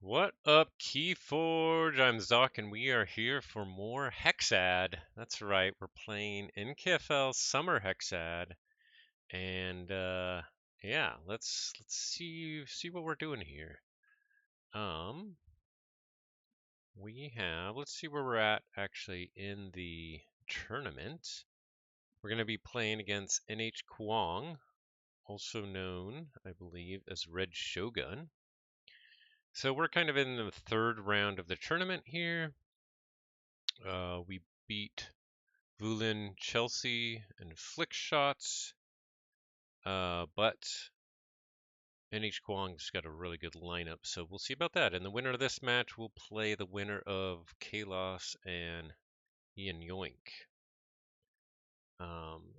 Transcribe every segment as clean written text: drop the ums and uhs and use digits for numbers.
What up, Keyforge? I'm Zoc, and we are here for more Hexad. That's right, we're playing NKFL Summer Hexad, and yeah, let's see what we're doing here. Let's see where we're at actually in the tournament. We're gonna be playing against NHCuong, also known, I believe, as Red Shogun. So we're kind of in the third round of the tournament here. We beat Vulin Chelsea and Flick Shots, but NHCuong's got a really good lineup, so we'll see about that. And the winner of this match will play the winner of Kalos and Ian Yoink.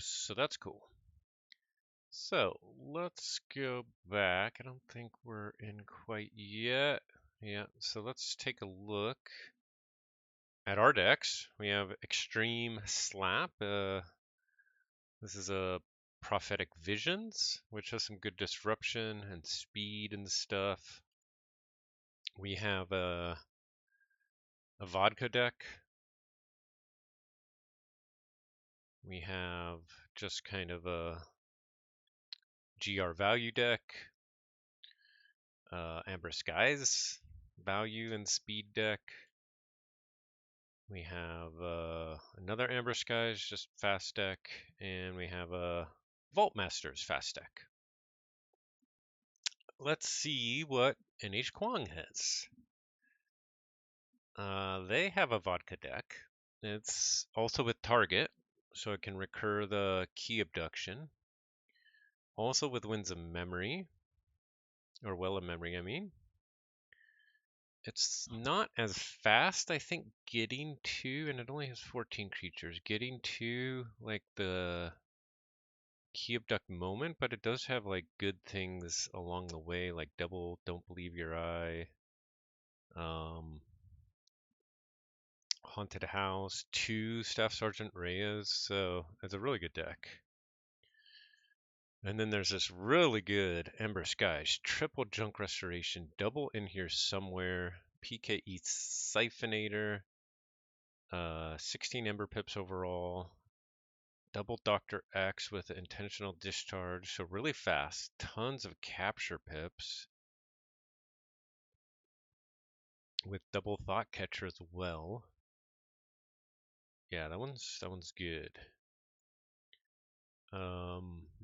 So that's cool. So let's go back. I don't think we're in quite yet. Yeah, so let's take a look at our decks. We have Extreme Slap. This is a Prophetic Visions, which has some good disruption and speed and stuff. We have a vodka deck. We have just kind of a GR value deck. Amber Skies value and speed deck. We have another Amber Skies, just fast deck, and we have a Vault Masters fast deck. Let's see what NHCuong has. They have a vodka deck. It's also with target, so it can recur the key abduction. Also with Winds of Memory, or Well of Memory, I mean. It's not as fast, I think, getting to, and it only has 14 creatures, getting to like the key abduct moment, but it does have like good things along the way, like double Don't Believe Your Eye, Haunted House, 2 Staff Sergeant Reyes, so it's a really good deck. And then there's this really good Ember Skies, triple Junk Restoration, double in here somewhere, PKE Siphonator, 16 Ember Pips overall, double Dr. X with intentional discharge, so really fast, tons of capture pips, with double Thought Catcher as well. Yeah, that one's good.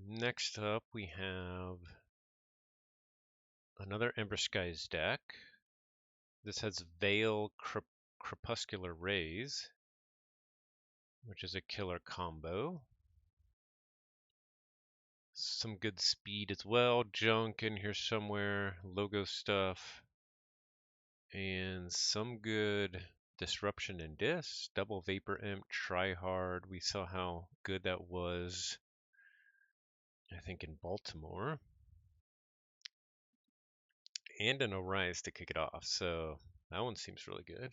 Next up we have another Ember Skies deck. This has Veil Crepuscular Rays, which is a killer combo. Some good speed as well. Junk in here somewhere. Logo stuff. And some good disruption and dis. Double Vapor Imp, Try Hard. We saw how good that was, I think, in Baltimore. And an Arise to kick it off. So that one seems really good.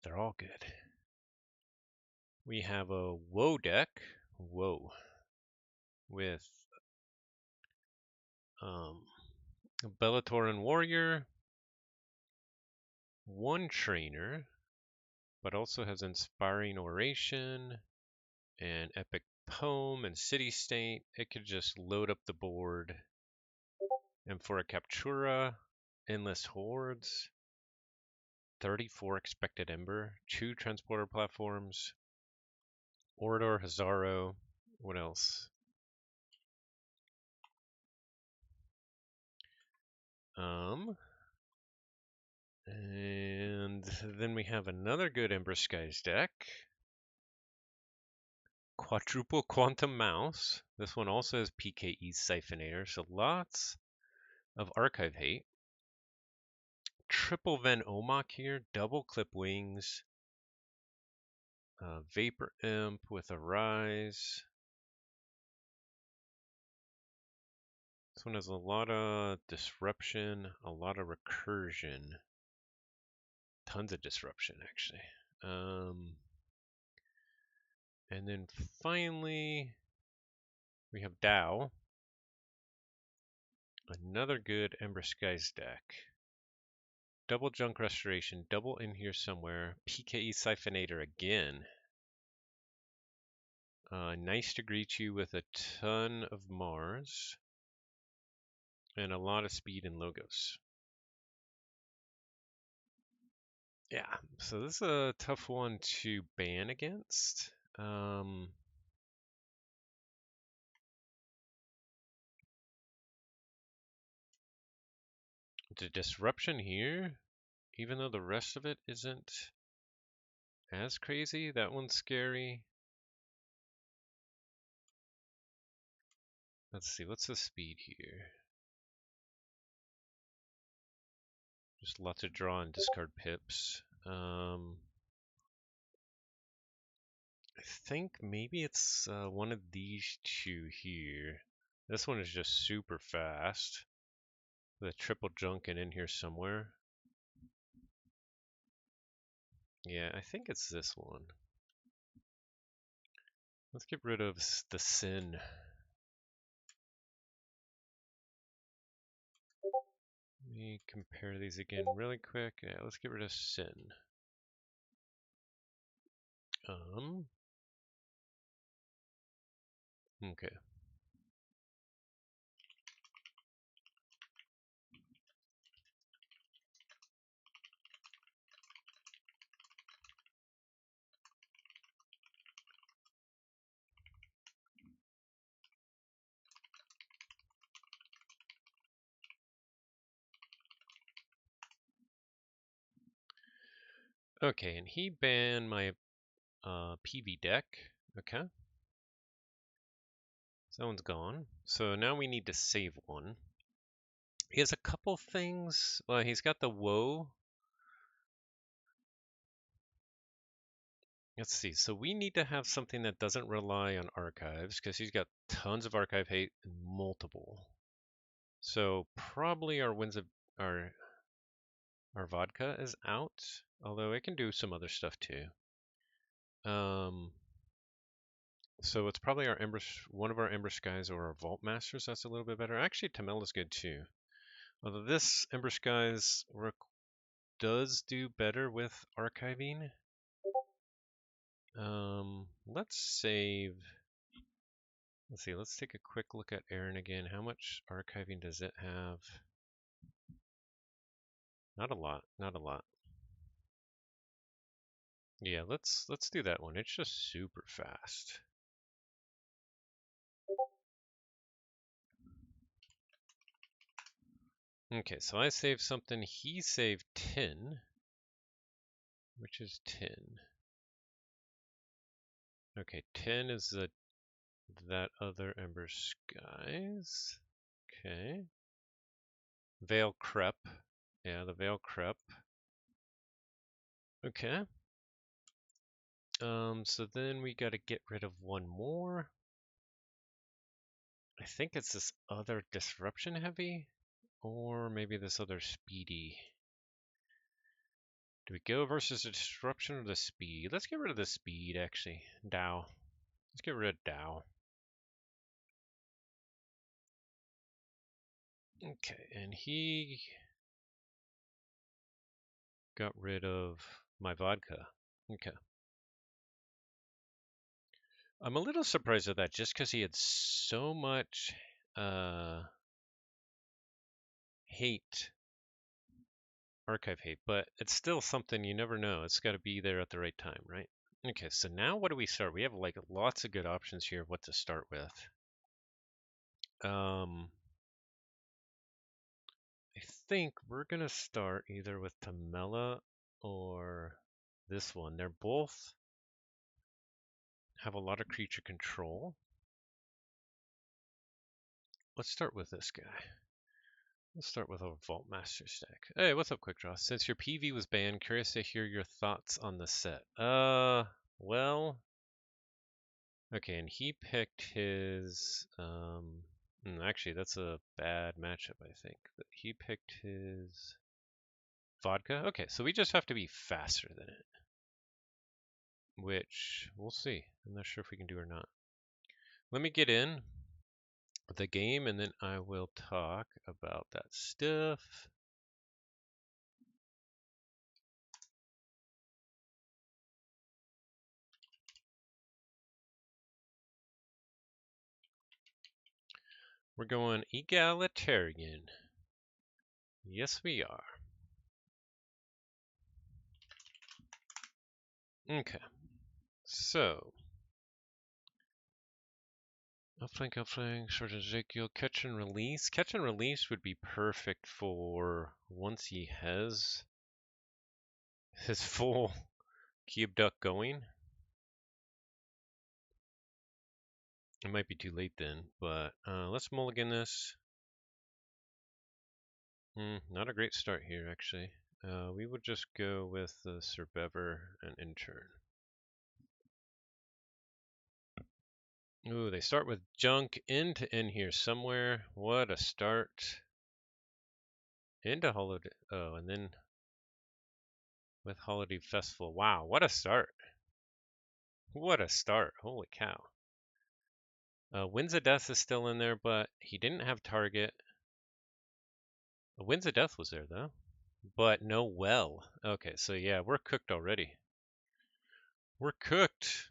They're all good. We have a Woe deck. Whoa. With Bellatoran Warrior, 1 Trainer, but also has Inspiring Oration and Epic Poem and City State. It could just load up the board. And for a Captura, Endless Hordes, 34 Expected Ember, 2 Transporter Platforms, Orador Hazaro, what else? And then we have another good Ember Skies deck. Quadruple Quantum Mouse. This one also has PKE Siphonator, so lots of archive hate. Triple Ven Omok here, double Clip Wings. Vapor Imp with a Rise. This one has a lot of disruption, a lot of recursion. Tons of disruption, actually. And then finally, we have Dow. Another good Ember Skies deck. Double junk restoration, double in here somewhere. PKE siphonator again. Nice to greet you with a ton of Mars and a lot of speed and logos. Yeah, so this is a tough one to ban against. The disruption here, even though the rest of it isn't as crazy, that one's scary. Let's see, what's the speed here? Just lots of draw and discard pips. I think maybe it's one of these two here. This one is just super fast. The triple junkin in here somewhere. Yeah, I think it's this one. Let's get rid of the sin. Let me compare these again really quick. Yeah, let's get rid of sin. Okay. Okay, and he banned my PV deck. Okay. So that one's gone. So now we need to save one. He has a couple things. Well, he's got the woe. Let's see. So we need to have something that doesn't rely on archives because he's got tons of archive hate and multiple. So probably our our vodka is out, although it can do some other stuff too. So it's probably our one of our Ember Skies or our Vault Masters that's a little bit better. Actually, Tamela's good too. Although this Ember Skies does do better with archiving. Let's save. Let's see. Let's take a quick look at Aaron again. How much archiving does it have? Not a lot. Not a lot. Yeah, let's do that one. It's just super fast. Okay, so I saved something. He saved 10. Which is 10? Okay, 10 is that other Ember Skies. Okay. Veil Crep. Yeah, the Veil Crep. Okay. So then we gotta get rid of one more. I think it's this other disruption heavy, or maybe this other speedy. Do we go versus the disruption or the speed? Let's get rid of the speed, actually. Dow. Let's get rid of Dow. Okay, and he got rid of my vodka. Okay. I'm a little surprised at that just because he had so much hate, archive hate, but it's still something you never know. It's got to be there at the right time, right? Okay, so now what do we start? We have like lots of good options here of what to start with. I think we're gonna start either with Tamela or this one. They're both have a lot of creature control. Let's start with this guy. Let's start with a Vault Master stack. Hey, what's up, Quick Draw? Since your PV was banned, curious to hear your thoughts on the set. Well, okay, and he picked his, actually, that's a bad matchup, I think. He picked his vodka. Okay, so we just have to be faster than it, which we'll see. I'm not sure if we can do or not. Let me get in the game, and then I will talk about that stuff. We're going egalitarian. Yes, we are. Okay. So, upflank, short Ezekiel, catch and release. Catch and release would be perfect for once he has his full key abduct going. It might be too late then, but let's mulligan this. Not a great start here, actually. We would just go with the Sir Bever and Intern. Ooh, they start with junk into in here somewhere. What a start. Into Holiday. Oh, and then with Holiday Festival. Wow, what a start. What a start. Holy cow. Winds of Death is still in there, but he didn't have target. Winds of Death was there, though. But no well. Okay, so yeah, we're cooked already. We're cooked.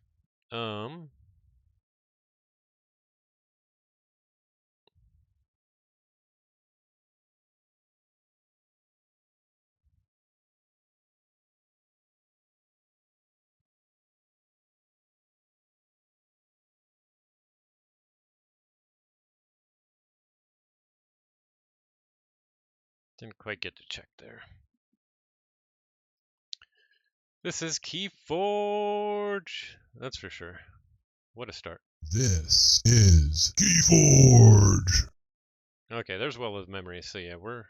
Didn't quite get to check there. This is KeyForge. That's for sure. What a start. This is KeyForge. Okay, there's well with memory, so yeah, we're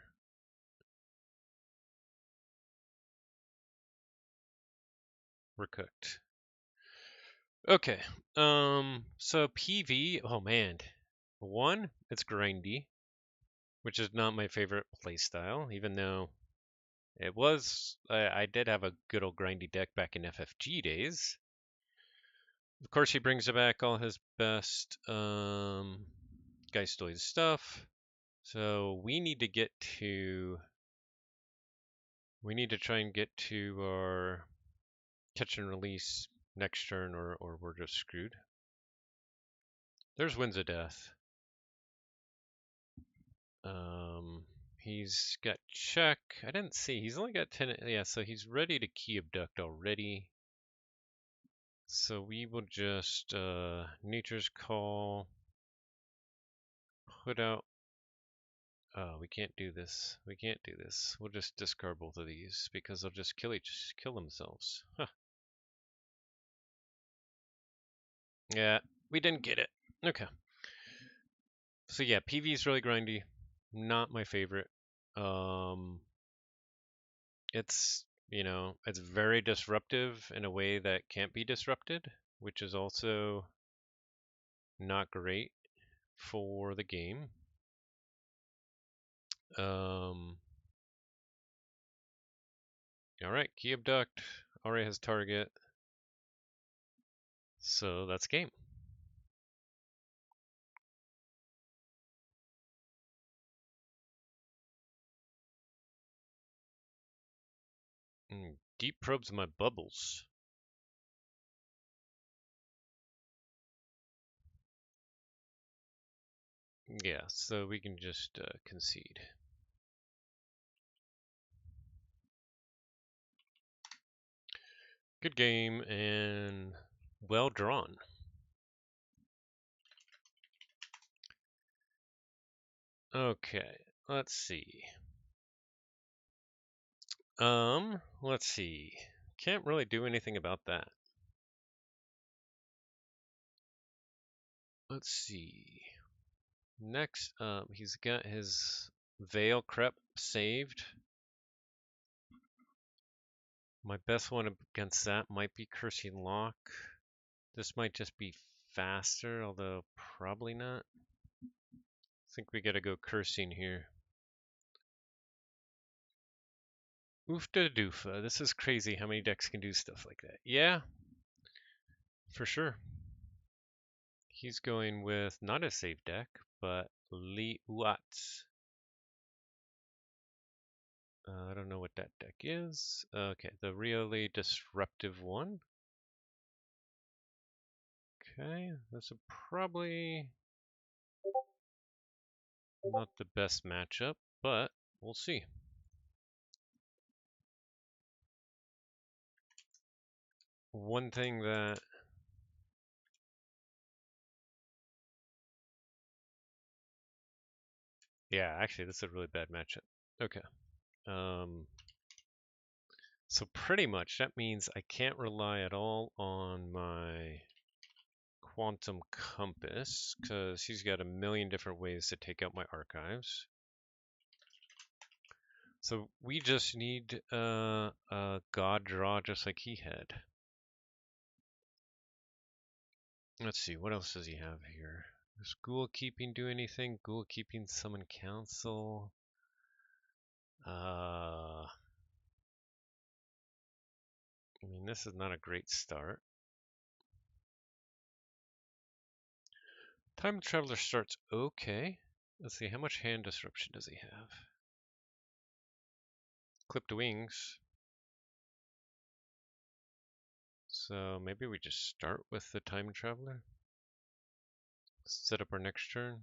cooked. Okay. So PV, oh man. One, it's grindy, which is not my favorite playstyle, even though it was I did have a good old grindy deck back in FFG days. Of course, he brings back all his best Geistoid stuff. So we need to try and get to our catch and release next turn, or we're just screwed. There's Winds of Death. He's got check. I didn't see. He's only got 10. Yeah, so he's ready to key abduct already. So we will just Nature's Call. Put out. Oh, we can't do this. We can't do this. We'll just discard both of these because they'll just kill themselves. Huh. Yeah, we didn't get it. Okay. So yeah, PV is really grindy. Not my favorite. It's it's very disruptive in a way that can't be disrupted, which is also not great for the game. All right, key abduct already has target, so that's game. Deep probes my bubbles. Yeah, so we can just concede. Good game and well drawn. Okay, let's see. Let's see. Can't really do anything about that. Let's see. Next, he's got his Veil Crep saved. My best one against that might be Cursing Lock. This might just be faster, although probably not. I think we gotta go Cursing here. Oofda doofa. This is crazy how many decks can do stuff like that. Yeah, for sure. He's going with not a save deck, but Li Uats. I don't know what that deck is. Okay, the really disruptive one. Okay, this will probably Not the best matchup, but we'll see. One thing that yeah, actually this is a really bad matchup. Okay. So pretty much that means I can't rely at all on my quantum compass because he's got a million different ways to take out my archives. So we just need a god draw just like he had. Let's see, what else does he have here? Does ghoul keeping do anything? Ghoul keeping summon council. I mean, this is not a great start. Time Traveler starts okay. Let's see, how much hand disruption does he have? Clipped wings. So maybe we just start with the Time Traveler. Set up our next turn.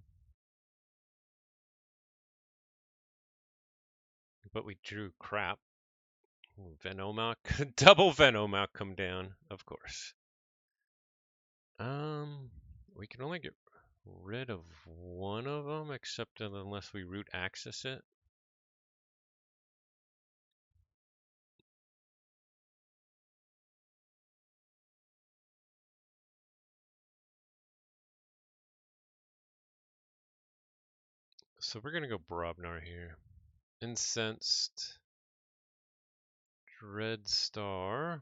But we drew crap. Venomoc. Double Venomoc come down, of course. We can only get rid of one of them, except unless we root access it. So we're gonna go Brobnar here. Incensed. Dreadstar.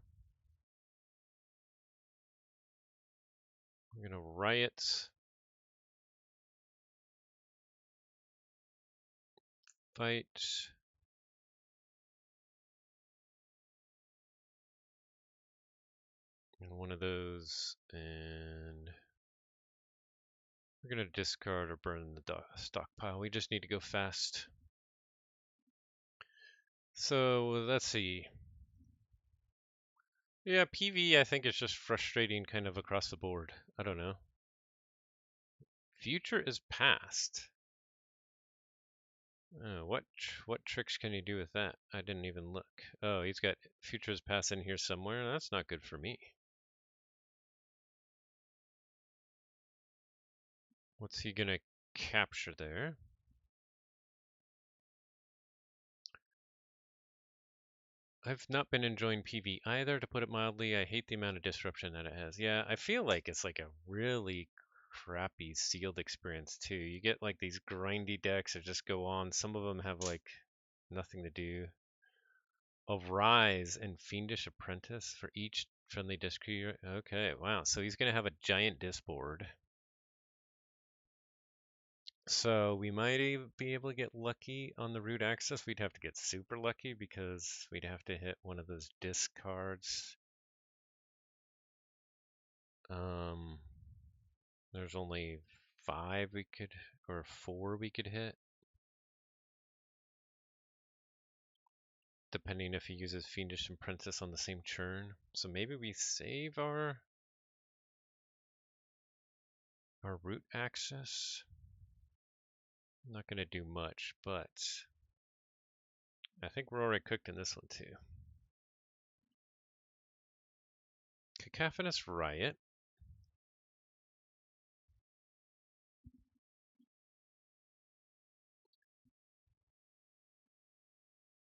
We're gonna riot. Fight. And one of those, and we're gonna discard or burn the stockpile. We just need to go fast. So let's see. Yeah, PV I think is just frustrating kind of across the board. I don't know. Future is past. What tricks can he do with that? I didn't even look. Oh, he's got future is past in here somewhere. That's not good for me. What's he gonna capture there? I've not been enjoying PV either, to put it mildly. I hate the amount of disruption that it has. Yeah, I feel like it's like a really crappy sealed experience too. You get like these grindy decks that just go on. Some of them have like nothing to do. Of Rise and Fiendish Apprentice for each friendly disc creator. Okay, wow. So he's gonna have a giant disc board. So we might be able to get lucky on the root access. We'd have to get super lucky because we'd have to hit one of those disc cards. There's only 5 we could, or 4 we could hit. Depending if he uses Fiendish Apprentice on the same turn. So maybe we save our root access. I'm not gonna do much, but I think we're already cooked in this one too. Cacophonous Riot.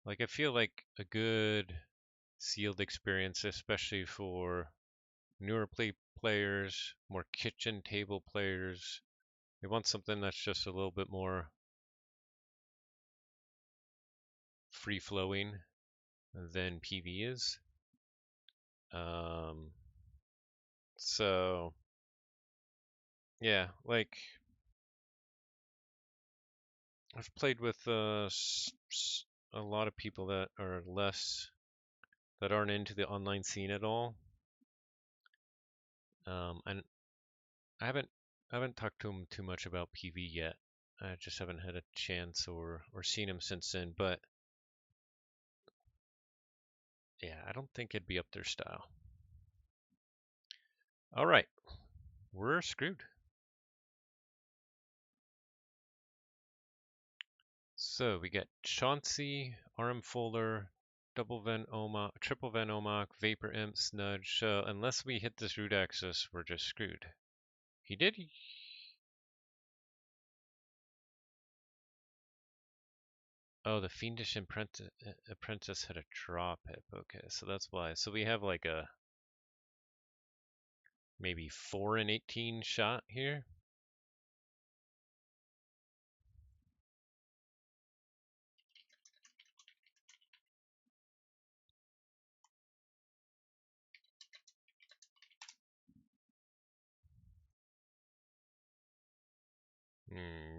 Like, I feel like a good sealed experience, especially for newer players, more kitchen table players. They want something that's just a little bit more free flowing than PV is. So yeah, like I've played with a lot of people that are that aren't into the online scene at all. And I haven't talked to him too much about PV yet. I just haven't had a chance or seen him since then. But yeah, I don't think it'd be up their style. All right, we're screwed. So we got Chauncey, RM Folder, double Van Oma, triple Van Omok, Vapor Imp, Snudge. So unless we hit this root axis, we're just screwed. He did. Oh, the Fiendish Apprentice had a draw pip. Okay, so that's why. So we have like a maybe 4 and 18 shot here.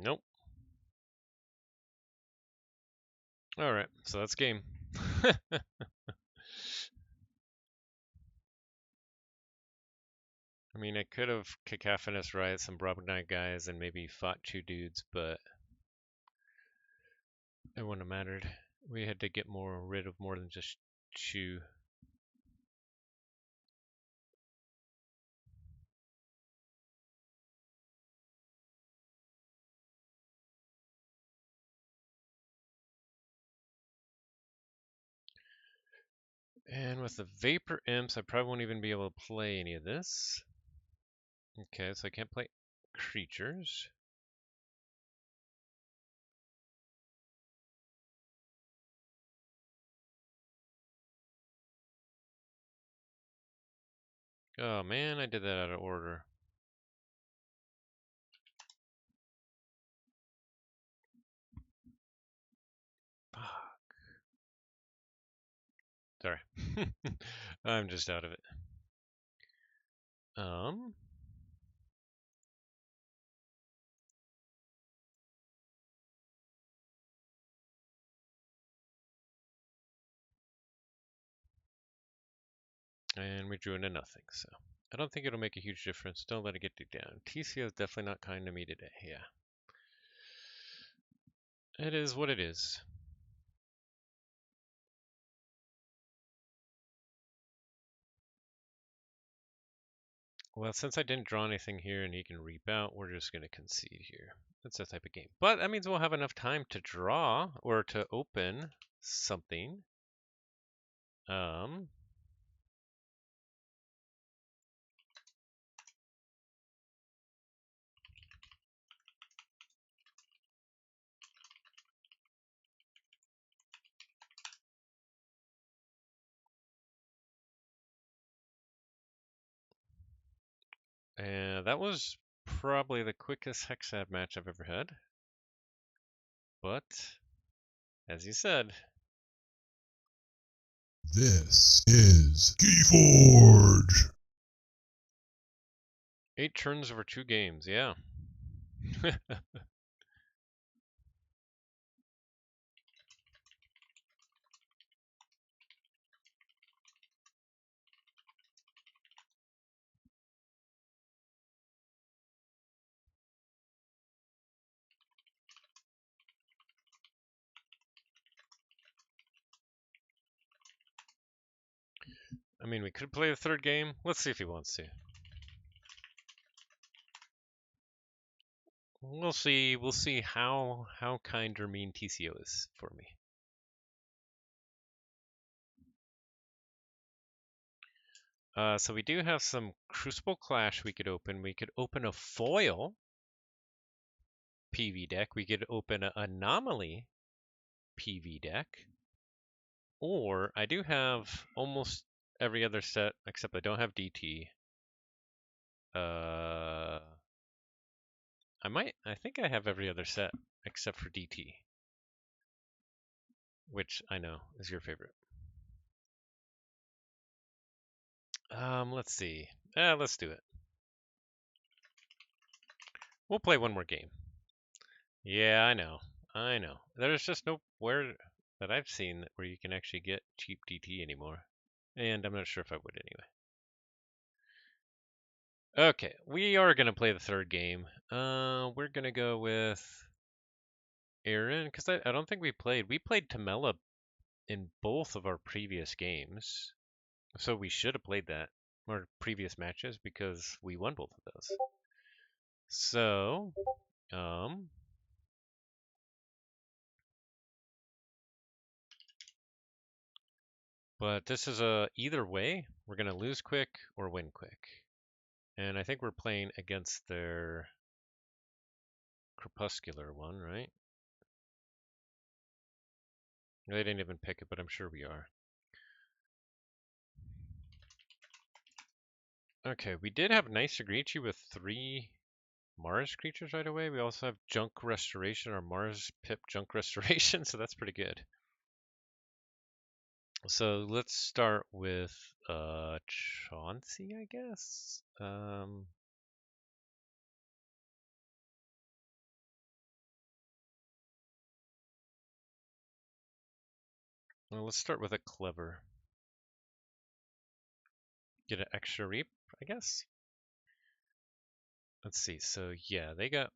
Nope. All right, so that's game. I mean, I could have Cacophonous Riot some Brobnight guys and maybe fought 2 dudes, but it wouldn't have mattered. We had to get rid of more than just Chew. And with the Vapor Imps, I probably won't even be able to play any of this. Okay, so I can't play creatures. Oh man, I did that out of order. Fuck. Sorry. I'm just out of it. And we drew into nothing, so I don't think it'll make a huge difference. Don't let it get you down. TCO is definitely not kind to me today. Yeah. It is what it is. Well, since I didn't draw anything here and he can reap out, we're just going to concede here. That's that type of game. But that means we'll have enough time to draw or to open something. And that was probably the quickest Hexad match I've ever had. But, as you said, This is KeyForge. 8 turns over 2 games, yeah. I mean, we could play the 3rd game. Let's see if he wants to. We'll see. We'll see how kind or mean TCO is for me. So we do have some Crucible Clash we could open. We could open a foil PV deck. We could open an Anomaly PV deck. Or I do have almost every other set except I don't have DT. I think I have every other set except for DT, which I know is your favorite. Let's see. Let's do it. We'll play one more game. Yeah, I know. I know. There's just nowhere that I've seen where you can actually get cheap DT anymore. And I'm not sure if I would anyway. Okay, we are going to play the 3rd game. We're going to go with Aaron, because I don't think we played. We played Tamela in both of our previous games. So we should have played that, our previous matches, because we won both of those. So, But this is a either way, we're gonna lose quick or win quick. And I think we're playing against their crepuscular one, right? They didn't even pick it, but I'm sure we are. Okay, we did have nice Agrichi with 3 Mars creatures right away. We also have Junk Restoration or Mars Pip Junk Restoration, so that's pretty good. So let's start with Chauncey, I guess. Well, let's start with a clever. Get an extra reap, I guess. Let's see. So yeah, they got.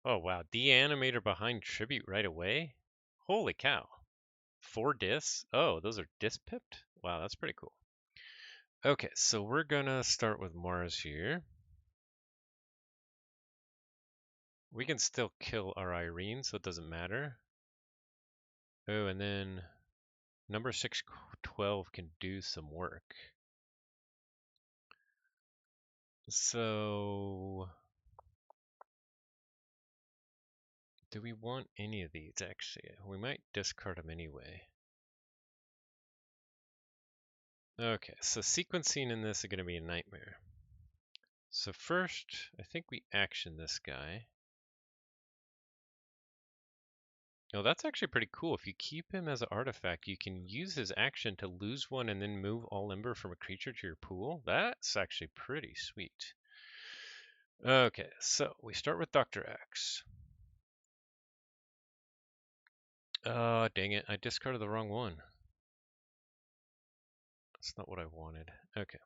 Oh wow, de-animator behind tribute right away. Holy cow! 4 dis. Oh, those are dis pipped. Wow, that's pretty cool. Okay, so we're gonna start with Mars here. We can still kill our Irene, so it doesn't matter. Oh, and then number 612 can do some work. So, do we want any of these actually? We might discard them anyway. Okay, so sequencing in this is going to be a nightmare. So first, I think we action this guy. Oh, that's actually pretty cool. If you keep him as an artifact, you can use his action to lose one and then move all ember from a creature to your pool. That's actually pretty sweet. Okay, so we start with Dr. X. Oh, dang it. I discarded the wrong one. That's not what I wanted. Okay.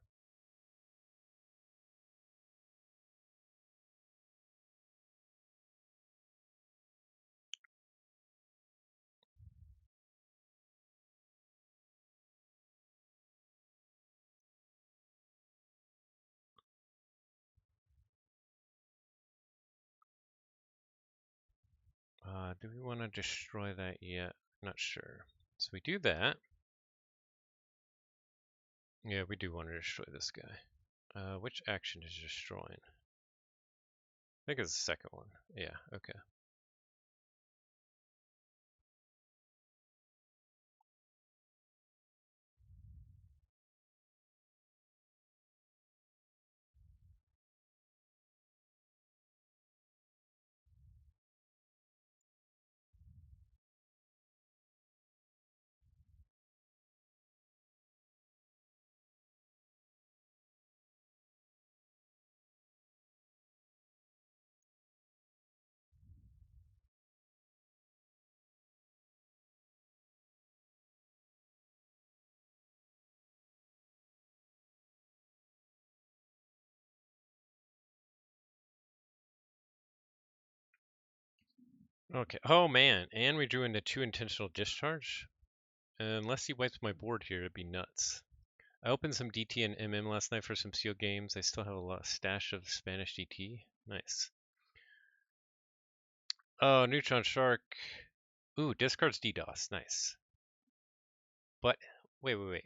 Do we want to destroy that yet? Not sure. So we do that. Yeah, we do want to destroy this guy. Which action is destroying? I think it's the second one. Yeah, okay. Okay. Oh man, and we drew into 2 intentional discharge. Unless he wipes my board here, it'd be nuts. I opened some DT and MM last night for some seal games. I still have a lot stash of Spanish DT. Nice. Oh, Neutron Shark. Ooh, discards DDoS. Nice. But wait.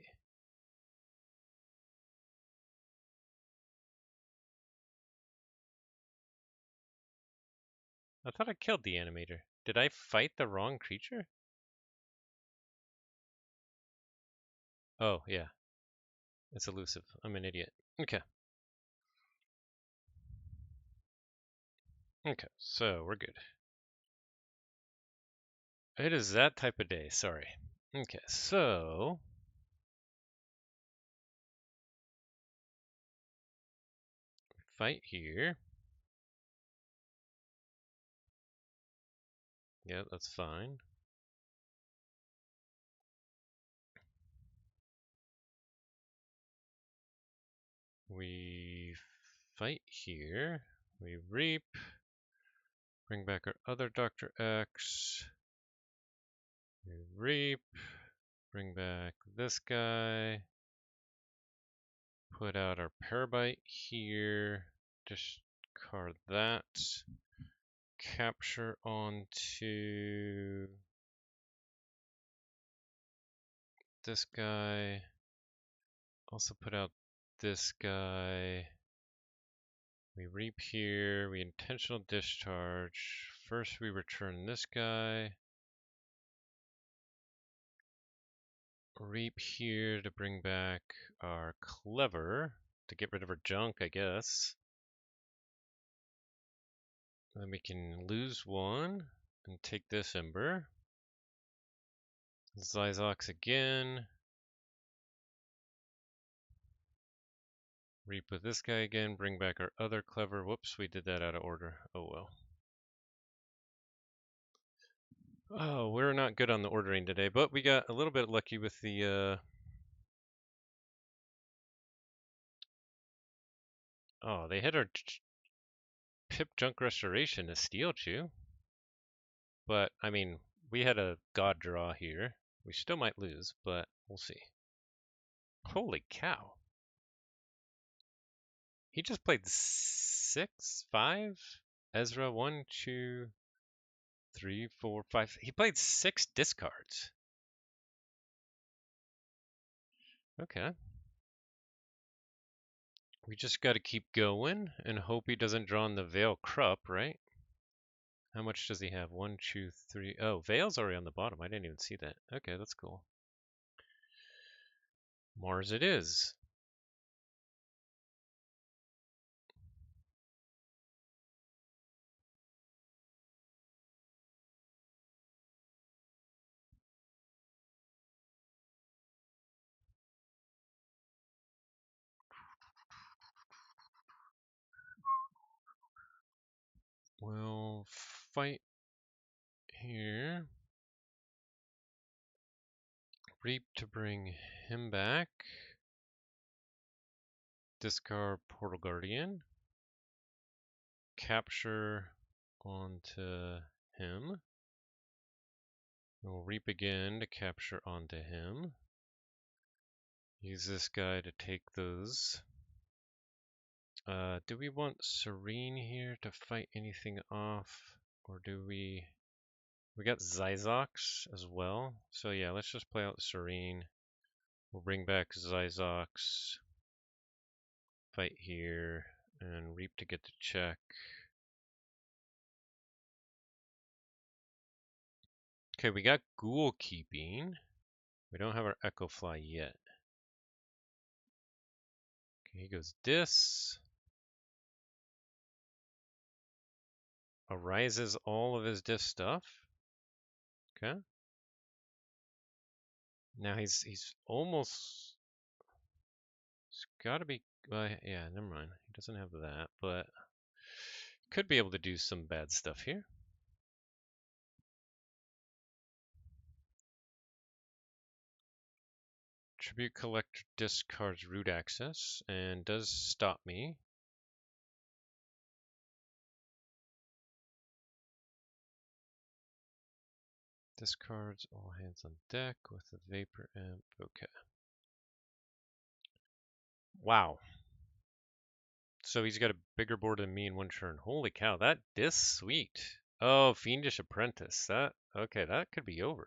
I thought I killed the animator. Did I fight the wrong creature? Oh, yeah. It's elusive. I'm an idiot. Okay. Okay, so we're good. It is that type of day, sorry. Okay, so fight here. Yeah, that's fine. We fight here. We reap. Bring back our other Dr. X. We reap. Bring back this guy. Put out our Parabyte here. Discard that. Capture onto this guy. Also put out this guy. We reap here. We intentional discharge. First we return this guy. Reap here to bring back our clever. To get rid of our junk, I guess. Then we can lose one and take this ember. Zyzox again. Reap with this guy again, bring back our other clever. Whoops, we did that out of order. Oh well. Oh, we're not good on the ordering today, but we got a little bit lucky with the oh, they hit our Pip Junk Restoration to Steel Chew. But, I mean, we had a god draw here. We still might lose, but we'll see. Holy cow. He just played 6, 5? Ezra, 1, 2, 3, 4, 5. He played 6 discards. Okay. We just got to keep going and hope he doesn't draw in the Veil Krupp, right? How much does he have? 1, 2, 3. Oh, Veil's already on the bottom. I didn't even see that. Okay, that's cool. Mars it is. We'll fight here. Reap to bring him back. Discard Portal Guardian. Capture onto him. We'll reap again to capture onto him. Use this guy to take those. Do we want Serene here to fight anything off? Or do we... We got Zyzox as well. So yeah, let's just play out Serene. We'll bring back Zyzox. Fight here. And reap to get the check. Okay, we got Ghoul Keeping. We don't have our Echo Fly yet. Okay, he goes Dis. Arises all of his Dis stuff. Okay. Now he's almost... It's gotta be... yeah, never mind. He doesn't have that, but... Could be able to do some bad stuff here. Tribute Collector discards root access and does stop me. Discards all hands on deck with a Vapor Imp. Okay. Wow. So he's got a bigger board than me in one turn. Holy cow, that is sweet. Oh, Fiendish Apprentice. Okay, that could be over.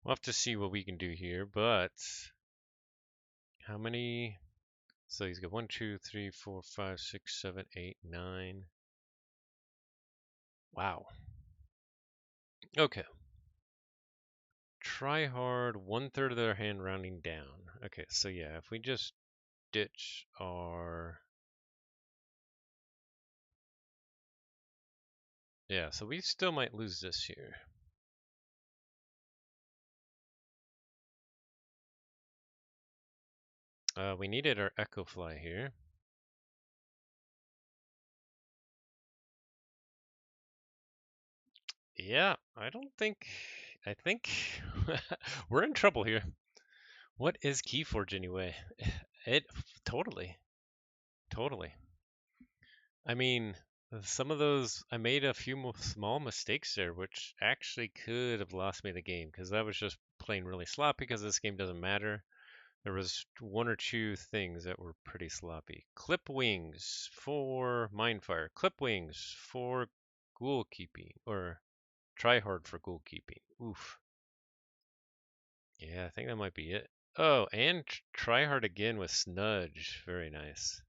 We'll have to see what we can do here, but how many? So he's got 1, 2, 3, 4, 5, 6, 7, 8, 9. Wow. Okay. Try hard, 1/3 of their hand rounding down. Okay, so yeah, if we just ditch our... Yeah, so we still might lose this here. We needed our Echo Fly here. Yeah, I think we're in trouble here. What is Keyforge anyway? It totally. I mean, some of those, I made a few small mistakes there, which actually could have lost me the game because that was just playing really sloppy because this game doesn't matter. There was 1 or 2 things that were pretty sloppy. Clip Wings for Mindfire. Clip Wings for Ghoul Keeping, or Try Hard for Ghoul Keeping. Oof. Yeah, I think that might be it. Oh, and try hard again with Snudge. Very nice.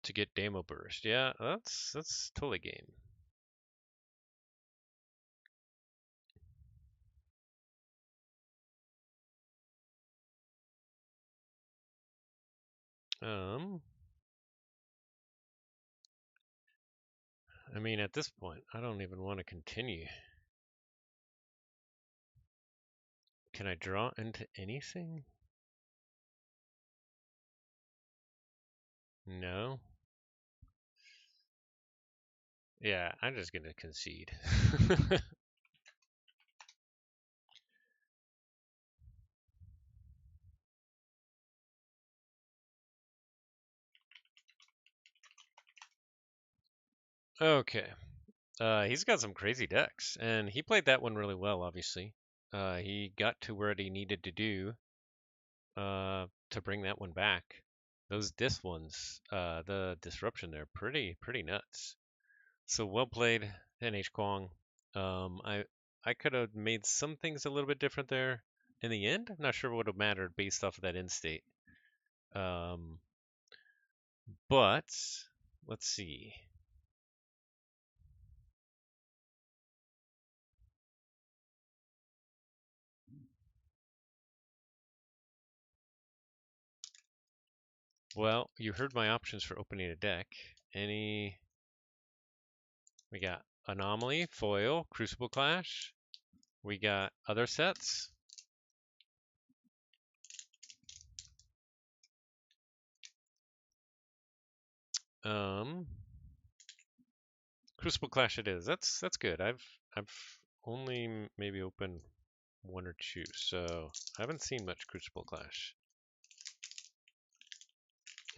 To get Demo Burst. Yeah, that's totally game. I mean, at this point, I don't even want to continue. Can I draw into anything? No. Yeah, I'm just gonna concede. Okay. He's got some crazy decks, and he played that one really well, obviously. He got to where he needed to do to bring that one back. Those dis ones, the disruption there, pretty nuts. So well played, NHCuong. I could have made some things a little bit different there. In the end, I'm not sure what would have mattered based off of that end state. Um, but let's see. Well, you heard my options for opening a deck. We got Anomaly, Foil, Crucible Clash. We got other sets. Crucible Clash it is. That's good. I've only maybe opened one or two, so I haven't seen much Crucible Clash.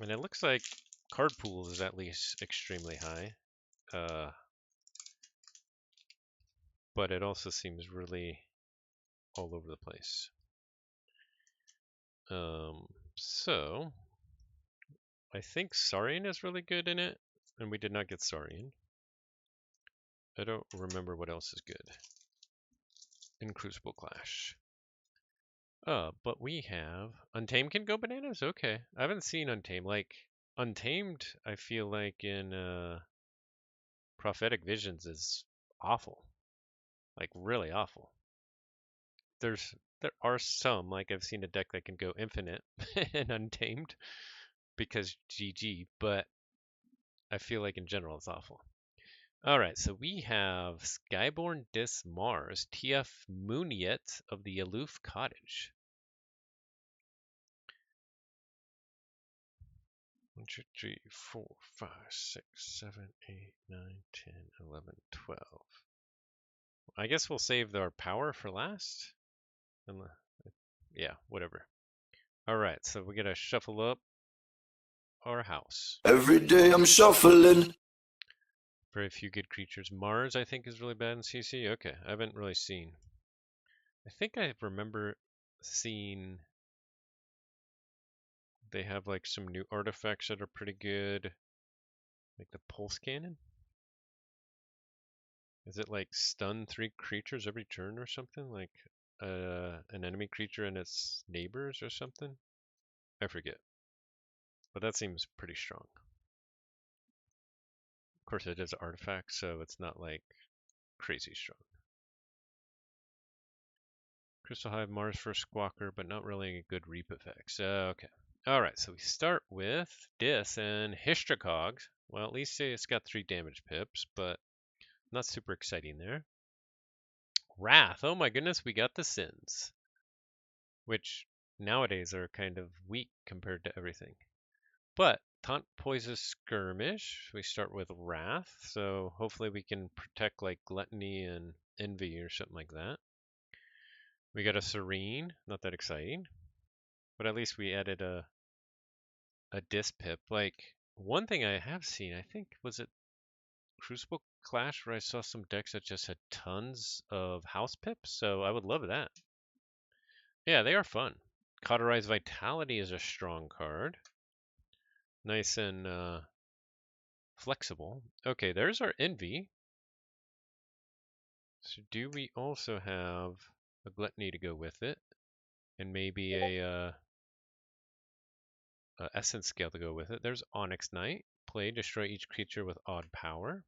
And it looks like card pool is at least extremely high. But it also seems really all over the place. So I think Saurian is really good in it, and we did not get Saurian. I don't remember what else is good in Crucible Clash. But we have Untamed can go bananas. Okay, I haven't seen Untamed. Like Untamed, I feel like in Prophetic Visions is awful, like really awful. There are some, like I've seen a deck that can go infinite and Untamed because GG, but I feel like in general it's awful. All right, so we have Skyborn Dis Mars, TF Mooniet of the Aloof Cottage. 1, 2, 3, 4, 5, 6, 7, 8, 9, 10, 11, 12. I guess we'll save our power for last. Yeah, whatever. All right, so we gotta shuffle up our house. Every day I'm shuffling. Very few good creatures. Mars, I think, is really bad in CC. Okay, I haven't really seen. I think I remember seeing they have like some new artifacts that are pretty good. Like the pulse cannon? Is it like stun 3 creatures every turn or something? Like an enemy creature and its neighbors or something? I forget. But that seems pretty strong. Of course, it is an artifact, so it's not like crazy strong. Crystal Hive, Mars for Squawker, but not really good reap effects. Okay. Alright, so we start with Dis and Hystricog. Well, at least it's got 3 damage pips, but not super exciting there. Wrath. Oh my goodness, we got the Sins. Which nowadays are kind of weak compared to everything. But Taunt, Poison, Skirmish. We start with Wrath, so hopefully we can protect like Gluttony and Envy or something like that. We got a Serene, not that exciting. But at least we added a Dis Pip. Like, one thing I have seen, I think, was it Crucible Clash where I saw some decks that just had tons of House Pips, so I would love that. Yeah, they are fun. Cauterize Vitality is a strong card. Nice and flexible. Okay, there's our Envy. So do we also have a Gluttony to go with it? And maybe a Essence Scale to go with it. There's Onyx Knight. Play, destroy each creature with odd power.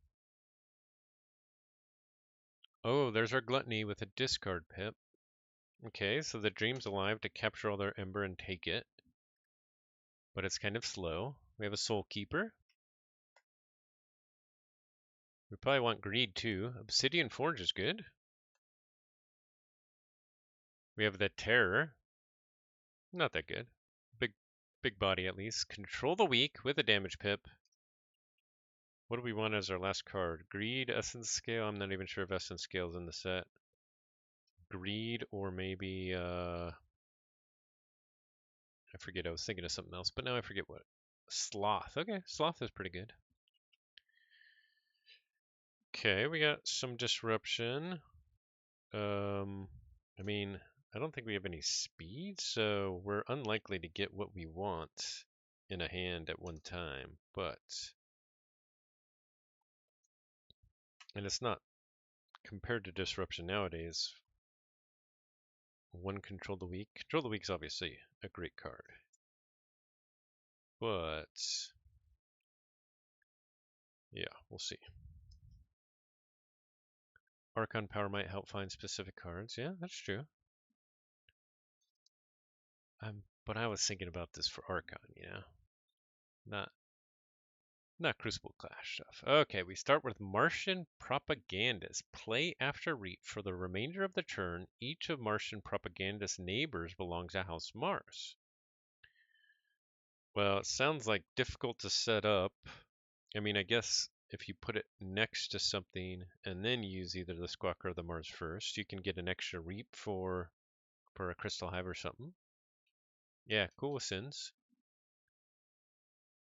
Oh, there's our Gluttony with a discard pip. Okay, so the Dream's alive to capture all their Ember and take it. But it's kind of slow. We have a Soul Keeper. We probably want Greed too. Obsidian Forge is good. We have the Terror. Not that good. Big body at least. Control the Weak with a damage pip. What do we want as our last card? Greed, Essence Scale. I'm not even sure if Essence Scale is in the set. Greed or maybe I forget. I was thinking of something else, but now I forget what. Sloth. Okay, Sloth is pretty good. Okay, we got some disruption. I mean, I don't think we have any speed, so we're unlikely to get what we want in a hand at one time, but and it's not compared to disruption nowadays. One Control the Weak. Control the Weak is obviously a great card, but yeah, we'll see. Archon Power might help find specific cards. Yeah, that's true. But I was thinking about this for Archon, you know, not Crucible Clash stuff. Okay, we start with Martian Propagandist. Play after Reap for the remainder of the turn. Each of Martian Propagandist's neighbors belongs to House Mars. Well, it sounds like difficult to set up. I mean, I guess if you put it next to something and then use either the Squawk or the Mars first, you can get an extra Reap for a Crystal Hive or something. Yeah, cool with Sins.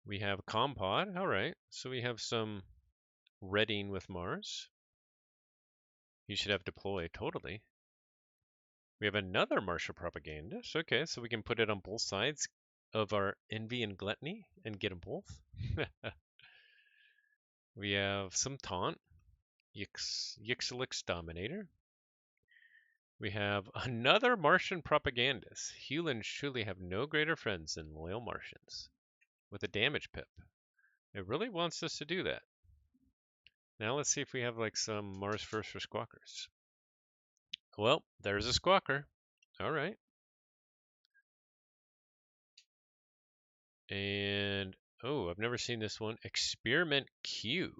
We have Compod. All right, so we have some redding with Mars. You should have Deploy, totally. We have another Martial Propagandist. Okay, so we can put it on both sides of our Envy and Gluttony and get them both. We have some Taunt, Yixilix Dominator. We have another Martian Propagandist. Humans truly have no greater friends than loyal Martians. With a damage pip. It really wants us to do that. Now let's see if we have like some Mars first for Squawkers. Well, there's a Squawker. All right. And, oh, I've never seen this one. Experiment Q.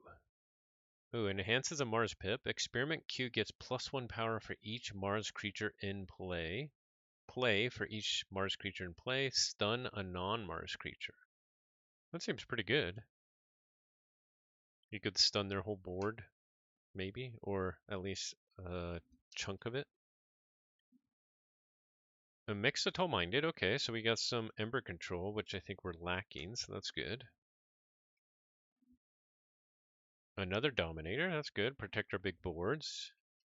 Oh, enhances a Mars pip. Experiment Q gets +1 power for each Mars creature in play. Play for each Mars creature in play. Stun a non-Mars creature. That seems pretty good. You could stun their whole board, maybe, or at least a chunk of it. A Mixitol Minded, okay, so we got some Ember Control, which I think we're lacking, so that's good. Another Dominator, that's good. Protect our big boards.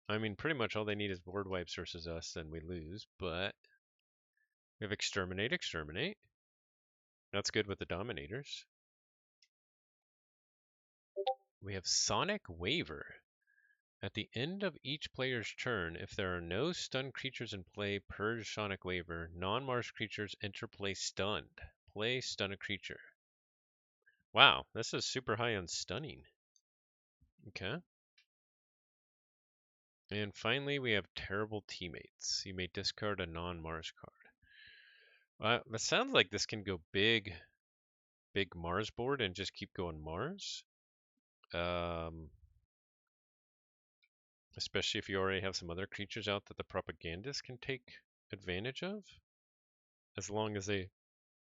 I mean, pretty much all they need is board wipes versus us, and we lose, but we have Exterminate. That's good with the Dominators. We have Sonic Waver. At the end of each player's turn, if there are no stunned creatures in play, purge Sonic Waver. Non-Mars creatures enter play stunned. Play stun a creature. Wow, this is super high on stunning. Okay. And finally, we have Terrible Teammates. You may discard a non-Mars card. That sounds like this can go big Mars board and just keep going Mars. Especially if you already have some other creatures out that the propagandist can take advantage of, as long as they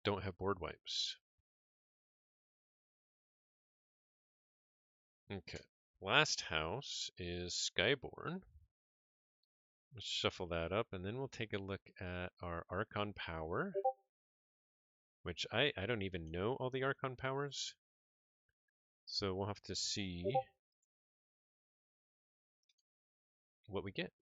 don't have board wipes. Okay, last house is Skyborn. Let's shuffle that up, and then we'll take a look at our Archon Power, which I don't even know all the Archon Powers, so we'll have to see what we get.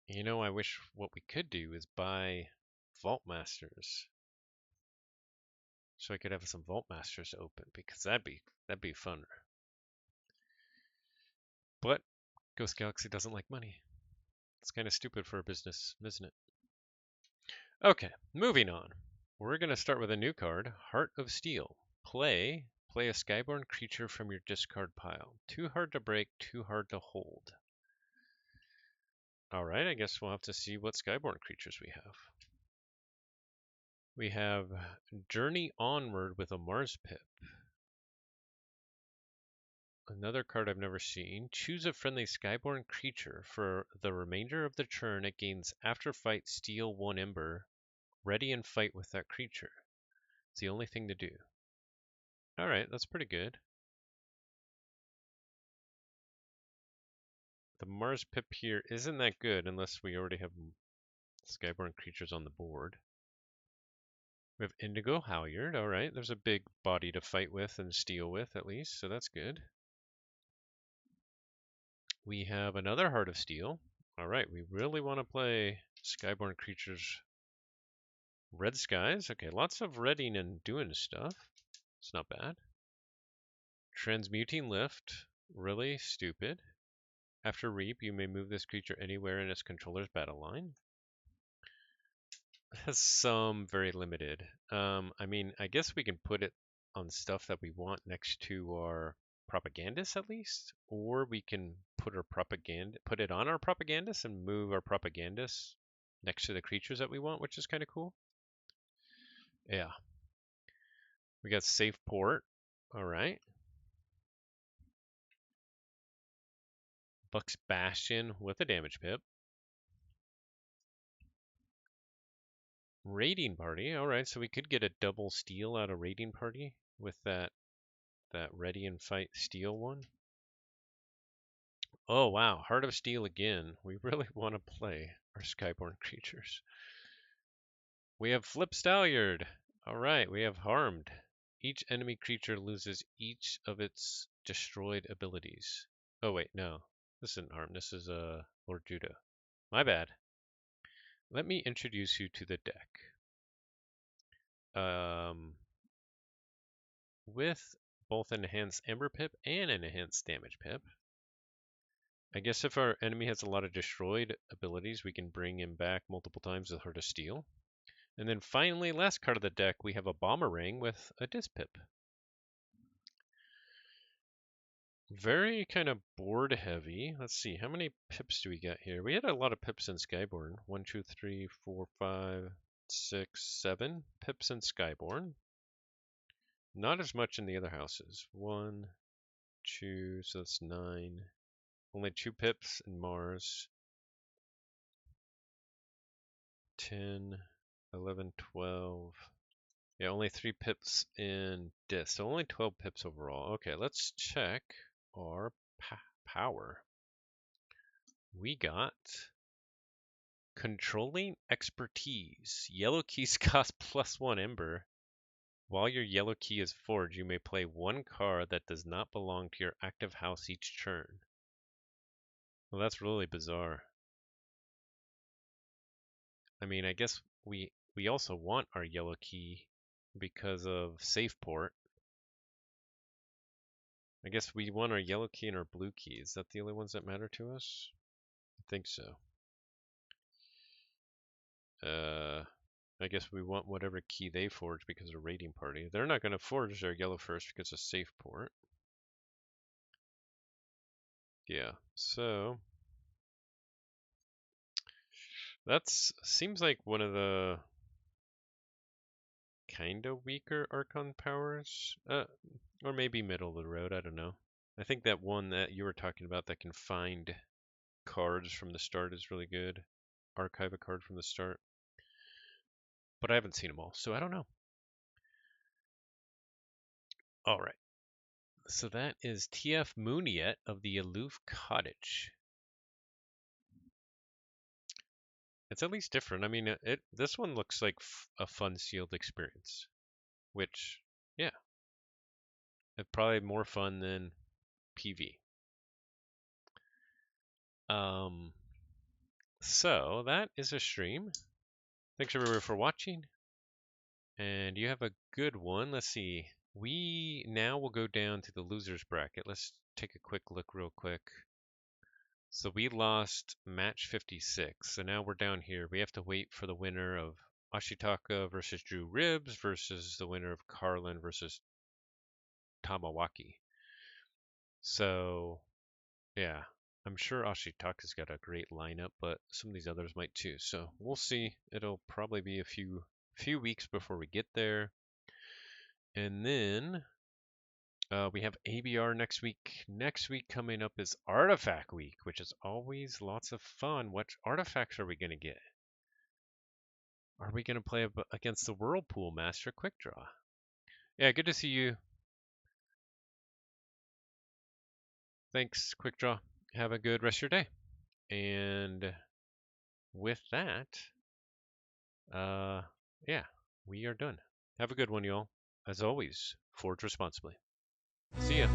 You know, I wish what we could do is buy Vault Masters. So I could have some Vault Masters open because that'd be fun. But Ghost Galaxy doesn't like money. It's kind of stupid for a business, isn't it? Okay, moving on. We're going to start with a new card, Heart of Steel. Play a Skyborn creature from your discard pile. Too hard to break, too hard to hold. Alright, I guess we'll have to see what Skyborn creatures we have. We have Journey Onward with a Mars Pip. Another card I've never seen. Choose a friendly Skyborn creature. For the remainder of the turn, it gains after fight steal 1 Ember. Ready and fight with that creature. It's the only thing to do. Alright, that's pretty good. The Mars Pip here isn't that good unless we already have Skyborn creatures on the board. We have Indigo Halyard. Alright, there's a big body to fight with and steal with at least, so that's good. We have another Heart of Steel. Alright, we really want to play Skyborn creatures. Red Skies. Okay, lots of reading and doing stuff. It's not bad. Transmuting Lift. Really stupid. After Reap, you may move this creature anywhere in its controller's battle line. It has some very limited. I mean, I guess we can put it on stuff that we want next to our propagandist at least, or we can put it on our propagandist and move our propagandist next to the creatures that we want, which is kind of cool. Yeah. We got Safe Port. All right. Buck's Bastion with a damage pip. Raiding Party. All right, so we could get a double steal out of Raiding Party with that Ready and Fight steal one. Oh wow, Heart of Steel again. We really want to play our Skyborn creatures. We have Flip Stalliard. Alright, we have Harmed. Each enemy creature loses each of its destroyed abilities. Oh wait, no. This isn't Harmed, this is Lord Judah. My bad. Let me introduce you to the deck. With both an enhanced Ember Pip and an enhanced damage pip. I guess if our enemy has a lot of destroyed abilities, we can bring him back multiple times with Heart of Steel. And then finally, last card of the deck, we have a Bomberang with a Disc Pip. Very kind of board heavy. Let's see, how many pips do we got here? We had a lot of pips in Skyborn. 1, 2, 3, 4, 5, 6, 7 pips in Skyborn. Not as much in the other houses. 1, 2, so that's 9. Only 2 pips in Mars. 10, 11, 12. Yeah, only 3 pips in Disc, so only 12 pips overall. Okay, let's check our power. We got Controlling Expertise. Yellow keys cost +1 Ember. While your yellow key is forged, you may play 1 card that does not belong to your active house each turn. Well, that's really bizarre. I mean, I guess we also want our yellow key because of Safe Port. I guess we want our yellow key and our blue key. Is that the only ones that matter to us? I think so. I guess we want whatever key they forge because of Raiding Party. They're not going to forge their yellow first because of Safe Port. Yeah, so that's seems like one of the kind of weaker Archon powers, or maybe middle of the road. I don't know. I think that one that you were talking about that can find cards from the start is really good. Archive a card from the start. But I haven't seen them all, so I don't know. All right. So that is TF Mooniet of the Aloof Cottage. It's at least different. I mean, this one looks like a fun sealed experience, which, yeah, it's probably more fun than PV. So that is a stream. Thanks everyone for watching. And you have a good one. Let's see. We now will go down to the losers bracket. Let's take a quick look real quick. So we lost match 56. So now we're down here. We have to wait for the winner of Ashitaka versus Drew Ribs versus the winner of Carlin versus Tamawaki. So, yeah, I'm sure Ashitaka's got a great lineup, but some of these others might too. So we'll see. It'll probably be a few weeks before we get there. And then we have ABR next week. Next week coming up is Artifact Week, which is always lots of fun. What artifacts are we going to get? Are we going to play against the Whirlpool Master Quick Draw? Yeah, good to see you. Thanks, Quick Draw. Have a good rest of your day. And with that, yeah, we are done. Have a good one, y'all. As always, forge responsibly. See ya.